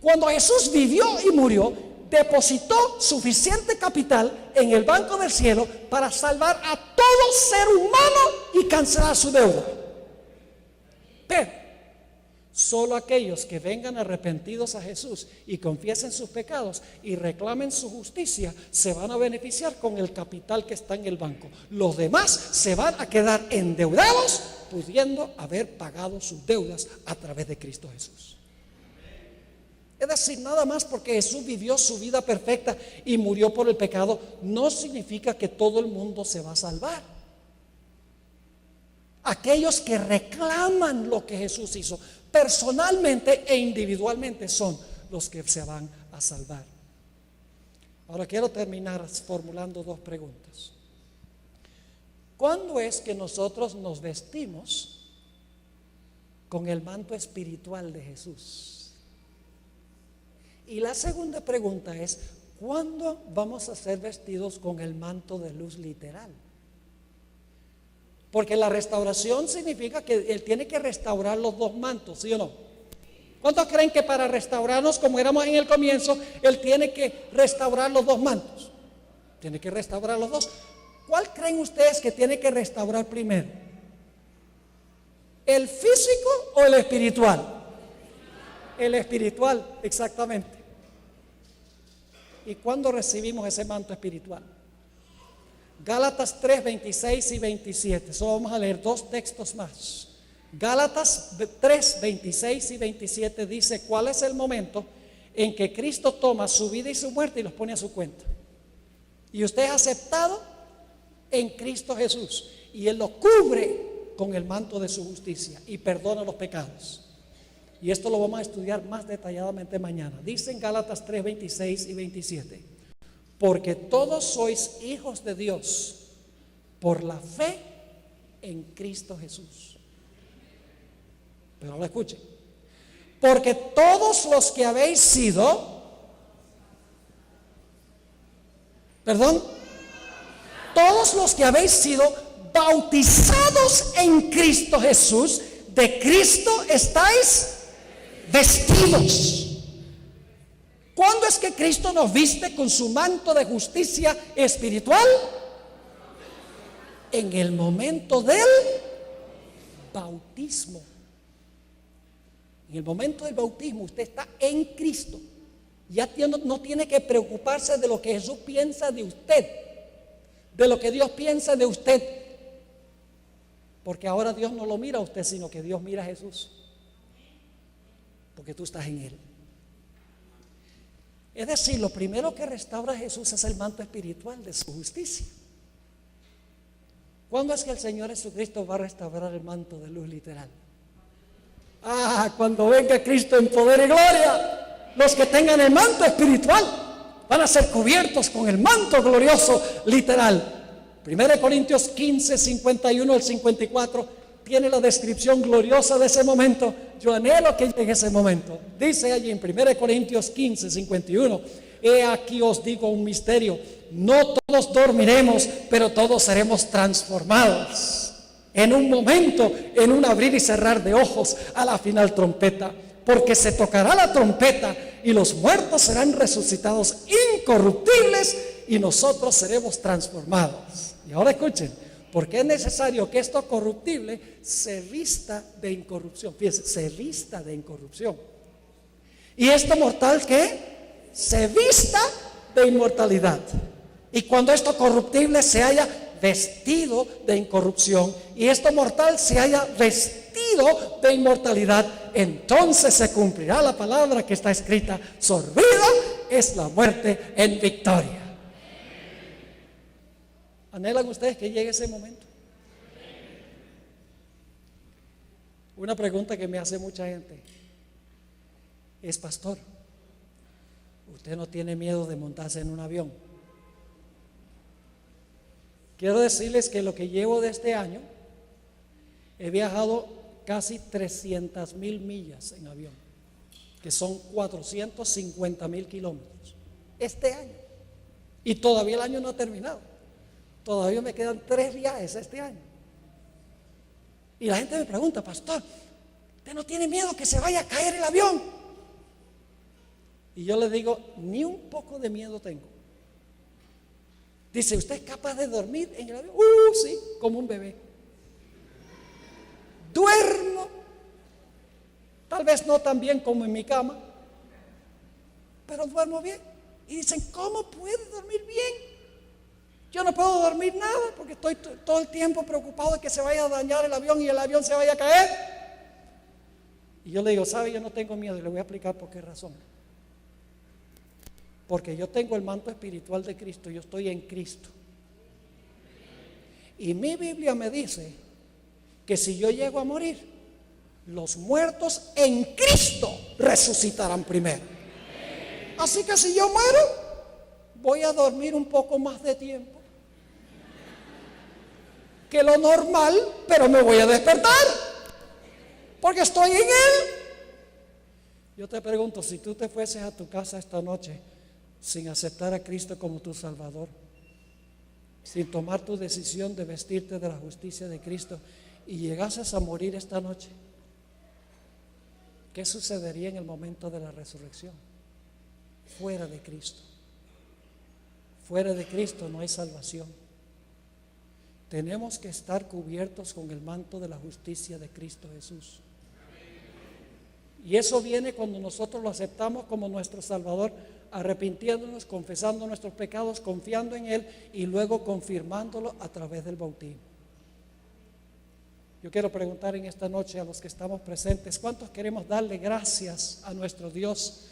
Cuando Jesús vivió y murió, depositó suficiente capital en el banco del cielo para salvar a todo ser humano y cancelar su deuda. Pero solo aquellos que vengan arrepentidos a Jesús y confiesen sus pecados y reclamen su justicia se van a beneficiar con el capital que está en el banco. Los demás se van a quedar endeudados, pudiendo haber pagado sus deudas a través de Cristo Jesús. Es decir, nada más porque Jesús vivió su vida perfecta y murió por el pecado, no significa que todo el mundo se va a salvar. Aquellos que reclaman lo que Jesús hizo personalmente e individualmente son los que se van a salvar. Ahora quiero terminar formulando dos preguntas. ¿Cuándo es que nosotros nos vestimos con el manto espiritual de Jesús? Y la segunda pregunta es: ¿cuándo vamos a ser vestidos con el manto de luz literal? Porque la restauración significa que Él tiene que restaurar los dos mantos, ¿sí o no? ¿Cuántos creen que para restaurarnos como éramos en el comienzo, Él tiene que restaurar los dos mantos? Tiene que restaurar los dos. ¿Cuál creen ustedes que tiene que restaurar primero? ¿El físico o el espiritual? El espiritual, exactamente. ¿Y cuándo recibimos ese manto espiritual? Gálatas 3, 26 y 27. Solo vamos a leer dos textos más. Gálatas 3, 26 y 27 dice cuál es el momento en que Cristo toma su vida y su muerte y los pone a su cuenta. Y usted es aceptado en Cristo Jesús y Él lo cubre con el manto de su justicia y perdona los pecados. Y esto lo vamos a estudiar más detalladamente mañana. Dice en Gálatas 3, 26 y 27: porque todos sois hijos de Dios por la fe en Cristo Jesús. Pero ahora escuchen: porque todos los que habéis sido, todos los que habéis sido bautizados en Cristo Jesús, de Cristo estáis vestidos. ¿Cuándo es que Cristo nos viste con su manto de justicia espiritual? En el momento del bautismo. En el momento del bautismo usted está en Cristo. Ya no tiene que preocuparse de lo que Jesús piensa de usted, de lo que Dios piensa de usted, porque ahora Dios no lo mira a usted, sino que Dios mira a Jesús, porque tú estás en Él. Es decir, lo primero que restaura a Jesús es el manto espiritual de su justicia. ¿Cuándo es que el Señor Jesucristo va a restaurar el manto de luz literal? Cuando venga Cristo en poder y gloria. Los que tengan el manto espiritual van a ser cubiertos con el manto glorioso literal. 1 Corintios 15, 51 al 54 tiene la descripción gloriosa de ese momento. Yo anhelo que llegue ese momento. Dice allí en 1 Corintios 15, 51: he aquí os digo un misterio, no todos dormiremos, pero todos seremos transformados en un momento, en un abrir y cerrar de ojos, a la final trompeta. Porque se tocará la trompeta y los muertos serán resucitados incorruptibles y nosotros seremos transformados. Y ahora escuchen, porque es necesario que esto corruptible se vista de incorrupción. Fíjense, se vista de incorrupción. Y esto mortal, ¿qué? Se vista de inmortalidad. Y cuando esto corruptible se haya vestido de incorrupción y esto mortal se haya vestido de inmortalidad, entonces se cumplirá la palabra que está escrita: sorbida es la muerte en victoria. ¿Anhelan ustedes que llegue ese momento? Una pregunta que me hace mucha gente es: pastor, ¿usted no tiene miedo de montarse en un avión? Quiero decirles que lo que llevo de este año, he viajado casi 300,000 millas en avión, que son 450,000 kilómetros este año, y todavía el año no ha terminado. Todavía me quedan 3 viajes este año. Y la gente me pregunta: pastor, ¿usted no tiene miedo que se vaya a caer el avión? Y yo le digo: ni un poco de miedo tengo. Dice: ¿usted es capaz de dormir en el avión? Sí, como un bebé. Duermo, tal vez no tan bien como en mi cama, pero duermo bien. Y dicen: ¿cómo puede dormir bien? Yo no puedo dormir nada porque estoy todo el tiempo preocupado de que se vaya a dañar el avión y el avión se vaya a caer. Y yo le digo: ¿sabe? Yo no tengo miedo, y le voy a explicar por qué razón. Porque yo tengo el manto espiritual de Cristo, yo estoy en Cristo. Y mi Biblia me dice que si yo llego a morir, los muertos en Cristo resucitarán primero. Así que si yo muero, voy a dormir un poco más de tiempo que lo normal, pero me voy a despertar porque estoy en Él. Yo te pregunto: si tú te fueses a tu casa esta noche sin aceptar a Cristo como tu Salvador, sin tomar tu decisión de vestirte de la justicia de Cristo, y llegases a morir esta noche, ¿qué sucedería en el momento de la resurrección? Fuera de Cristo. Fuera de Cristo no hay salvación. tenemos que estar cubiertos con el manto de la justicia de Cristo Jesús. Y eso viene cuando nosotros lo aceptamos como nuestro Salvador, arrepintiéndonos, confesando nuestros pecados, confiando en Él y luego confirmándolo a través del bautismo. Yo quiero preguntar en esta noche a los que estamos presentes, ¿cuántos queremos darle gracias a nuestro Dios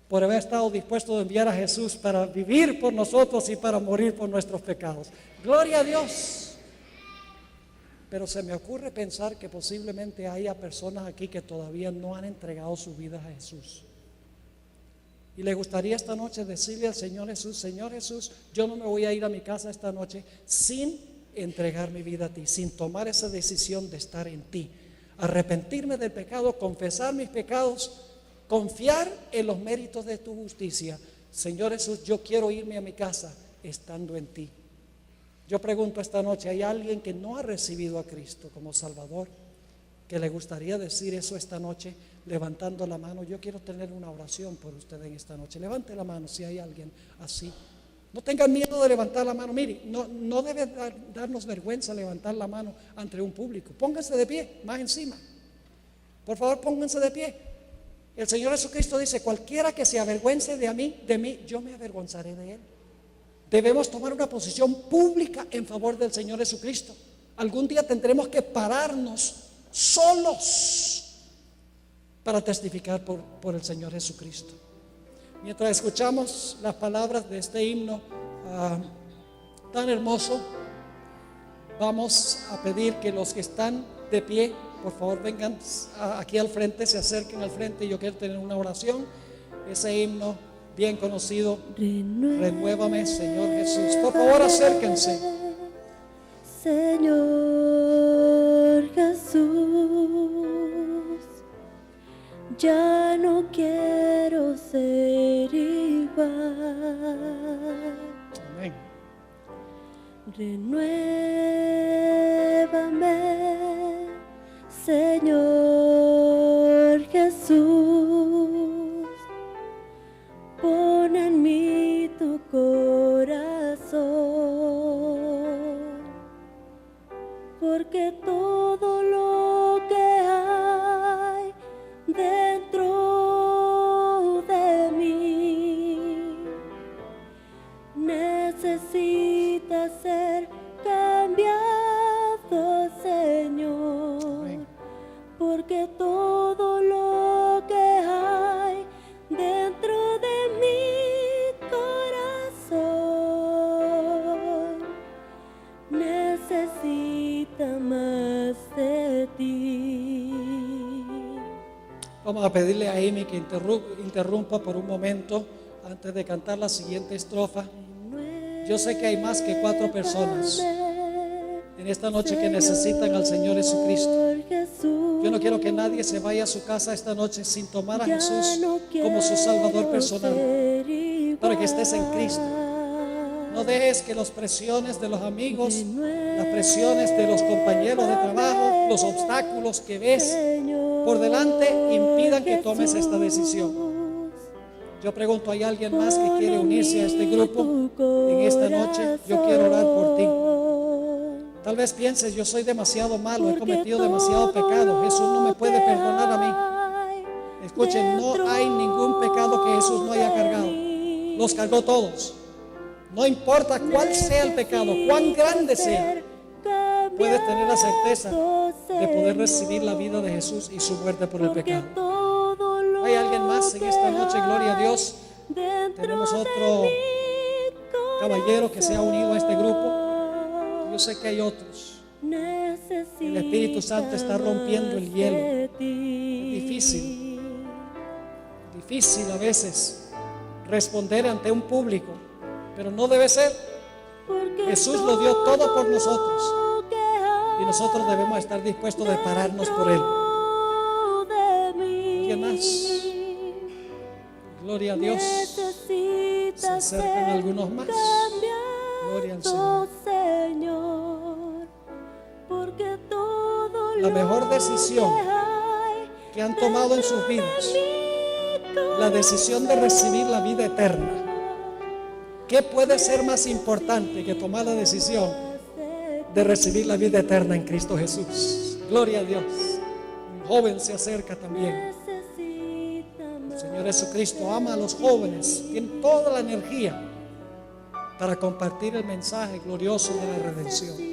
por haber estado dispuesto a enviar a Jesús para vivir por nosotros y para morir por nuestros pecados? Gloria a Dios. Pero se me ocurre pensar que posiblemente haya personas aquí que todavía no han entregado su vida a Jesús. Y le gustaría esta noche decirle al Señor Jesús, yo no me voy a ir a mi casa esta noche sin entregar mi vida a ti, sin tomar esa decisión de estar en ti, arrepentirme del pecado, confesar mis pecados, confiar en los méritos de tu justicia. Señor Jesús, yo quiero irme a mi casa estando en ti. Yo pregunto esta noche, ¿hay alguien que no ha recibido a Cristo como Salvador, que le gustaría decir eso esta noche, levantando la mano? Yo quiero tener una oración por usted en esta noche. Levante la mano si hay alguien así. No tengan miedo de levantar la mano. Mire, no debe darnos vergüenza levantar la mano ante un público. Pónganse de pie, más encima. Por favor, pónganse de pie. El Señor Jesucristo dice, cualquiera que se avergüence de mí, yo me avergonzaré de él. Debemos tomar una posición pública en favor del Señor Jesucristo. Algún día tendremos que pararnos solos para testificar por el Señor Jesucristo. Mientras escuchamos las palabras de este himno tan hermoso, vamos a pedir que los que están de pie, por favor vengan aquí al frente, se acerquen al frente. Yo quiero tener una oración. Ese himno bien conocido, renuévame, Señor Jesús. Por favor, acérquense. Señor Jesús, ya no quiero ser igual. Amén. Renuévame, Señor Jesús, pon en mí tu corazón, porque todo lo que hay dentro de mí necesita ser cambiado, Señor. Amén. Porque todo lo que hay dentro de mi corazón necesita más de ti. Vamos a pedirle a Amy que interrumpa por un momento antes de cantar la siguiente estrofa. Yo sé que hay más que 4 personas en esta noche que necesitan al Señor Jesucristo. Yo no quiero que nadie se vaya a su casa esta noche sin tomar a Jesús como su Salvador personal, para que estés en Cristo. No dejes que las presiones de los amigos, las presiones de los compañeros de trabajo, los obstáculos que ves por delante impidan que tomes esta decisión. Yo pregunto, ¿hay alguien más que quiere unirse a este grupo en esta noche? Yo quiero orar por ti. Tal vez pienses, yo soy demasiado malo, he cometido demasiado pecado, Jesús no me puede perdonar a mí. Escuchen, no hay ningún pecado que Jesús no haya cargado. Los cargó todos. No importa cuál sea el pecado, cuán grande sea, puedes tener la certeza de poder recibir la vida de Jesús y su muerte por el pecado. ¿Hay alguien más en esta noche? Gloria a Dios. Tenemos otro caballero que se ha unido a este grupo. Yo sé que hay otros. El Espíritu Santo está rompiendo el hielo. Es difícil a veces responder ante un público, pero no debe ser. Jesús lo dio todo por nosotros y nosotros debemos estar dispuestos de pararnos por Él. ¿Quién más? Gloria a Dios. Se acercan algunos más. Gloria al Señor. La mejor decisión que han tomado en sus vidas, la decisión de recibir la vida eterna. ¿Qué puede ser más importante que tomar la decisión de recibir la vida eterna en Cristo Jesús. Gloria a Dios. Un joven se acerca también. El Señor Jesucristo ama a los jóvenes, tiene toda la energía para compartir el mensaje glorioso de la redención.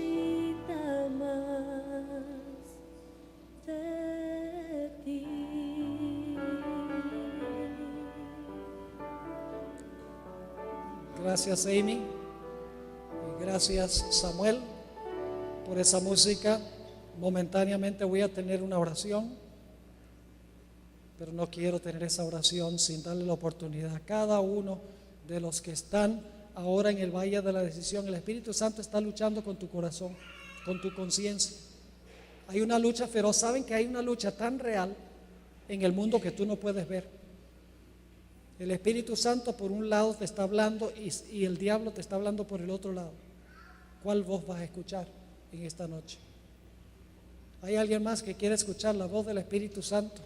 Gracias, Amy, y gracias, Samuel, por esa música. Momentáneamente voy a tener una oración, pero no quiero tener esa oración sin darle la oportunidad a cada uno de los que están ahora en el valle de la decisión. El Espíritu Santo está luchando con tu corazón, con tu conciencia. Hay una lucha feroz. Saben que hay una lucha tan real en el mundo que tú no puedes ver. El Espíritu Santo por un lado te está hablando y el diablo te está hablando por el otro lado. ¿Cuál voz vas a escuchar en esta noche? ¿Hay alguien más que quiere escuchar la voz del Espíritu Santo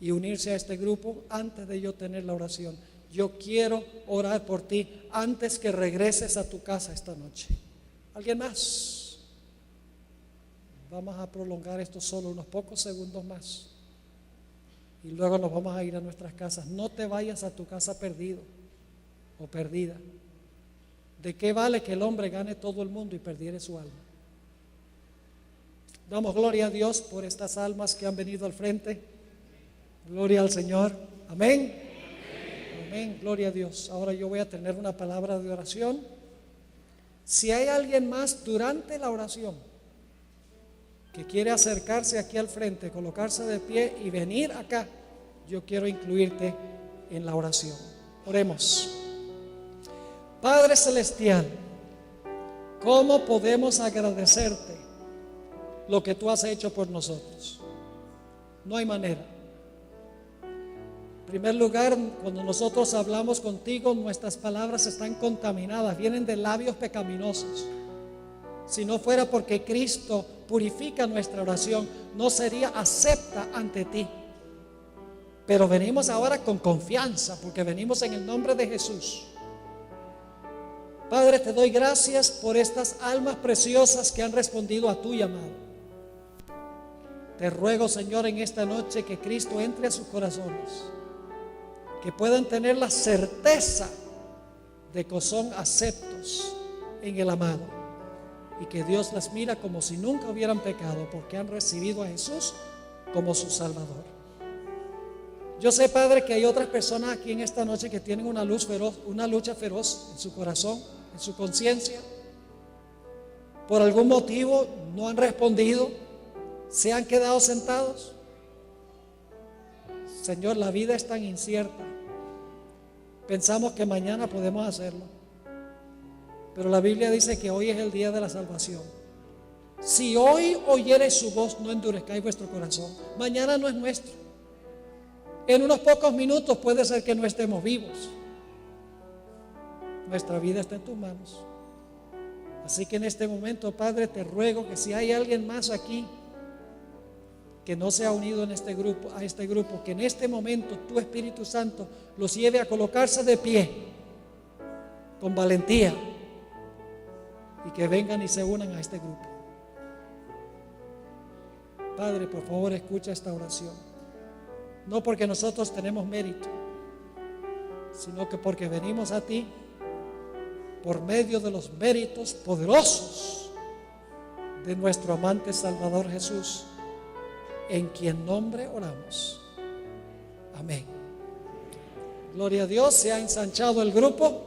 y unirse a este grupo antes de yo tener la oración? Yo quiero orar por ti antes que regreses a tu casa esta noche. ¿Alguien más? Vamos a prolongar esto solo unos pocos segundos más y luego nos vamos a ir a nuestras casas. No te vayas a tu casa perdido o perdida. ¿De qué vale que el hombre gane todo el mundo y perdiere su alma? Damos gloria a Dios por estas almas que han venido al frente. Gloria al Señor. Amén. Amén. Gloria a Dios. Ahora yo voy a tener una palabra de oración. Si hay alguien más durante la oración que quiere acercarse aquí al frente, colocarse de pie y venir acá, yo quiero incluirte en la oración. Oremos. Padre Celestial, ¿cómo podemos agradecerte lo que tú has hecho por nosotros? No hay manera. En primer lugar, cuando nosotros hablamos contigo, nuestras palabras están contaminadas, vienen de labios pecaminosos. Si no fuera porque Cristo purifica nuestra oración, no sería acepta ante ti. Pero venimos ahora con confianza, porque venimos en el nombre de Jesús. Padre, te doy gracias por estas almas preciosas que han respondido a tu llamado. Te ruego, Señor, en esta noche que Cristo entre a sus corazones, que puedan tener la certeza de que son aceptos en el amado. Y que Dios las mira como si nunca hubieran pecado, porque han recibido a Jesús como su Salvador. Yo sé, Padre, que hay otras personas aquí en esta noche que tienen una lucha feroz en su corazón, en su conciencia. Por algún motivo no han respondido, se han quedado sentados. Señor, la vida es tan incierta. Pensamos que mañana podemos hacerlo. Pero la Biblia dice que hoy es el día de la salvación. Si hoy oyereis su voz, no endurezcáis vuestro corazón. Mañana no es nuestro. En unos pocos minutos puede ser que no estemos vivos. Nuestra vida está en tus manos. Así que en este momento, Padre, te ruego que si hay alguien más aquí que no se ha unido a este grupo, que en este momento tu Espíritu Santo los lleve a colocarse de pie con valentía y que vengan y se unan a este grupo. Padre, por favor, escucha esta oración. No porque nosotros tenemos mérito, sino que porque venimos a ti por medio de los méritos poderosos de nuestro amante Salvador Jesús, en quien nombre oramos. Amén. Gloria a Dios. Se ha ensanchado el grupo.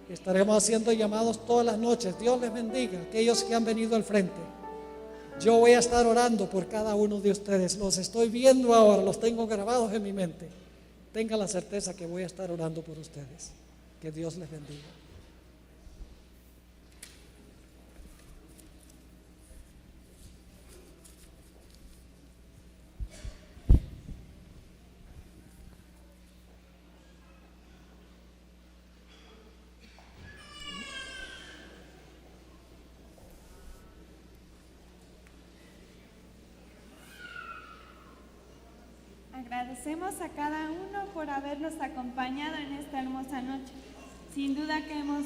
Estaremos haciendo llamados todas las noches. Dios les bendiga a aquellos que han venido al frente. Yo voy a estar orando por cada uno de ustedes. Los estoy viendo ahora, los tengo grabados en mi mente. Tenga la certeza que voy a estar orando por ustedes. Que Dios les bendiga. Agradecemos a cada uno por habernos acompañado en esta hermosa noche. Sin duda que hemos